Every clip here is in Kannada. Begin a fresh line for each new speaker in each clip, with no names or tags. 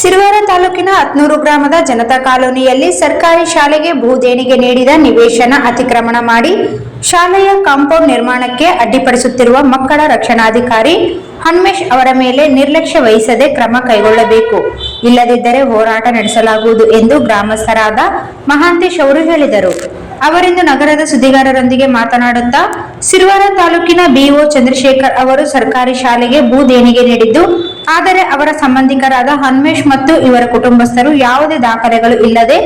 ಸಿರುವಾರ ತಾಲೂಕಿನ ಹತ್ನೂರು ಗ್ರಾಮದ ಜನತಾ ಕಾಲೋನಿಯಲ್ಲಿ ಸರ್ಕಾರಿ ಶಾಲೆಗೆ ಭೂ ದೇಣಿಗೆ ನೀಡಿದ ನಿವೇಶನ ಅತಿಕ್ರಮಣ ಮಾಡಿ ಶಾಲೆಯ ಕಾಂಪೌಂಡ್ ನಿರ್ಮಾಣಕ್ಕೆ ಅಡ್ಡಿಪಡಿಸುತ್ತಿರುವ ಮಕ್ಕಳ ರಕ್ಷಣಾಧಿಕಾರಿ ಹನುಮೇಶ್ ಅವರ ಮೇಲೆ ನಿರ್ಲಕ್ಷ್ಯ ವಹಿಸದೆ ಕ್ರಮ ಕೈಗೊಳ್ಳಬೇಕು, ಇಲ್ಲದಿದ್ದರೆ ಹೋರಾಟ ನಡೆಸಲಾಗುವುದು ಎಂದು ಗ್ರಾಮಸ್ಥರಾದ ಮಹಾಂತೇಶ್ ಅವರು ಹೇಳಿದರು. ಅವರಿಂದು ನಗರದ ಸುದ್ದಿಗಾರರೊಂದಿಗೆ ಮಾತನಾಡುತ್ತಾ, ಸಿರುವಾರ ತಾಲೂಕಿನ ಬಿಒ ಚಂದ್ರಶೇಖರ್ ಅವರು ಸರ್ಕಾರಿ ಶಾಲೆಗೆ ಭೂ ದೇಣಿಗೆ ನೀಡಿದ್ದು, ಆದರೆ ಅವರ ಸಂಬಂಧಿಕರಾದ ಹನುಮೇಶ್ ಮತ್ತು ಇವರ ಕುಟುಂಬಸ್ಥರು ಯಾವುದೇ ದಾಖಲೆಗಳು ಇಲ್ಲದೆ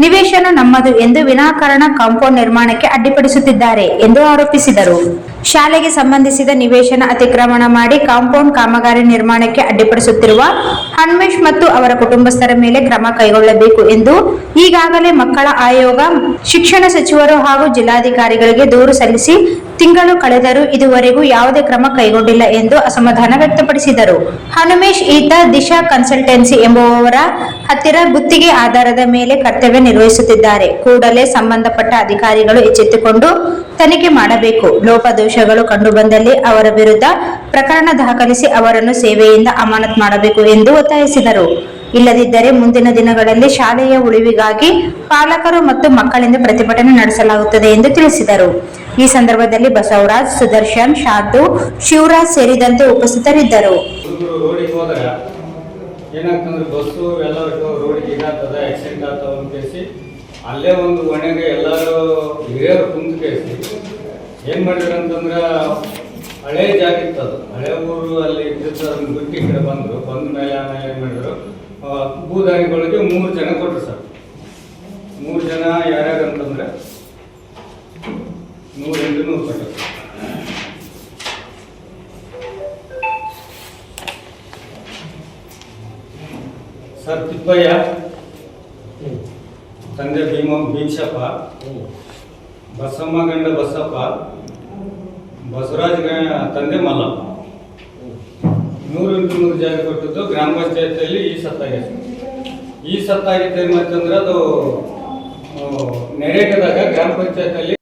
ನಿವೇಶನ ನಮ್ಮದು ಎಂದು ವಿನಾಕಾರಣ ಕಾಂಪೌಂಡ್ ನಿರ್ಮಾಣಕ್ಕೆ ಅಡ್ಡಿಪಡಿಸುತ್ತಿದ್ದಾರೆ ಎಂದು ಆರೋಪಿಸಿದರು. ಶಾಲೆಗೆ ಸಂಬಂಧಿಸಿದ ನಿವೇಶನ ಅತಿಕ್ರಮಣ ಮಾಡಿ ಕಾಂಪೌಂಡ್ ಕಾಮಗಾರಿ ನಿರ್ಮಾಣಕ್ಕೆ ಅಡ್ಡಿಪಡಿಸುತ್ತಿರುವ ಹನುಮೇಶ್ ಮತ್ತು ಅವರ ಕುಟುಂಬಸ್ಥರ ಮೇಲೆ ಕ್ರಮ ಕೈಗೊಳ್ಳಬೇಕು ಎಂದು ಈಗಾಗಲೇ ಮಕ್ಕಳ ಆಯೋಗ, ಶಿಕ್ಷಣ ಸಚಿವರು ಹಾಗೂ ಜಿಲ್ಲಾಧಿಕಾರಿಗಳಿಗೆ ದೂರು ಸಲ್ಲಿಸಿ ತಿಂಗಳು ಕಳೆದರೂ ಇದುವರೆಗೂ ಯಾವುದೇ ಕ್ರಮ ಕೈಗೊಂಡಿಲ್ಲ ಎಂದು ಅಸಮಾಧಾನ ವ್ಯಕ್ತಪಡಿಸಿದರು. ಹನುಮೇಶ್ ಈತ ದಿಶಾ ಕನ್ಸಲ್ಟೆನ್ಸಿ ಎಂಬುವವರ ಹತ್ತಿರ ಗುತ್ತಿಗೆ ಆಧಾರದ ಮೇಲೆ ಕರ್ತವ್ಯ ನಿರ್ವಹಿಸುತ್ತಿದ್ದಾರೆ. ಕೂಡಲೇ ಸಂಬಂಧಪಟ್ಟ ಅಧಿಕಾರಿಗಳು ಎಚ್ಚೆತ್ತುಕೊಂಡು ತನಿಖೆ ಮಾಡಬೇಕು. ಲೋಪದೋಷಗಳು ಕಂಡುಬಂದಲ್ಲಿ ಅವರ ವಿರುದ್ಧ ಪ್ರಕರಣ ದಾಖಲಿಸಿ ಅವರನ್ನು ಸೇವೆಯಿಂದ ಅಮಾನತು ಮಾಡಬೇಕು ಎಂದು ಒತ್ತಾಯಿಸಿದರು. ಇಲ್ಲದಿದ್ದರೆ ಮುಂದಿನ ದಿನಗಳಲ್ಲಿ ಶಾಲೆಯ ಉಳಿವಿಗಾಗಿ ಪಾಲಕರು ಮತ್ತು ಮಕ್ಕಳಿಂದ ಪ್ರತಿಭಟನೆ ನಡೆಸಲಾಗುತ್ತದೆ ಎಂದು ತಿಳಿಸಿದರು. ಈ ಸಂದರ್ಭದಲ್ಲಿ ಬಸವರಾಜ್, ಸುದರ್ಶನ್, ಶಾಂತು, ಶಿವರಾಜ್ ಸೇರಿದಂತೆ ಉಪಸ್ಥಿತರಿದ್ದರು.
ಅಲ್ಲೇ ಒಂದು ಒಣಗೆ ಎಲ್ಲರೂ ಹಿರಿಯರು ಕುಂತು ಕೇಳಿಸಿ ಏನು ಮಾಡಿದ್ರು ಅಂತಂದ್ರೆ ಹಳೆ ಜಾಗ ಇತ್ತದು, ಹಳೆ ಊರು ಅಲ್ಲಿ ಇದ್ದಿದ್ದು ಅದನ್ನು ಬಿಟ್ಟು ಈ ಕಡೆ ಬಂದ ಮೇಲೆ ಆಮೇಲೆ ಏನು ಮಾಡಿದ್ರು, ಭೂದಾನಿಗಳಿಗೆ 3 ಜನ ಕೊಟ್ಟರು ಸರ್. 3 ಜನ ಯಾರ್ಯಾರು ಅಂತಂದ್ರೆ 100 ಕೊಟ್ಟರು ಸರ್. ತಿಪ್ಪಯ್ಯ ತಂದೆ ಭೀಮಶಪ್ಪ, ಬಸಮ್ಮ ಗಂಡ ಬಸಪ್ಪ, ಬಸವರಾಜ್ ತಂದೆ ಮಲ್ಲಪ್ಪ. 100 ಜಾಗ ಕೊಟ್ಟಿದ್ದು ಗ್ರಾಮ ಪಂಚಾಯತಿಯಲ್ಲಿ ಈ ಸತ್ತಾಗಿದೆ ಮತ್ತಂದ್ರೆ ಅದು ನೆರೆಗದಾಗ ಗ್ರಾಮ ಪಂಚಾಯತಿಯಲ್ಲಿ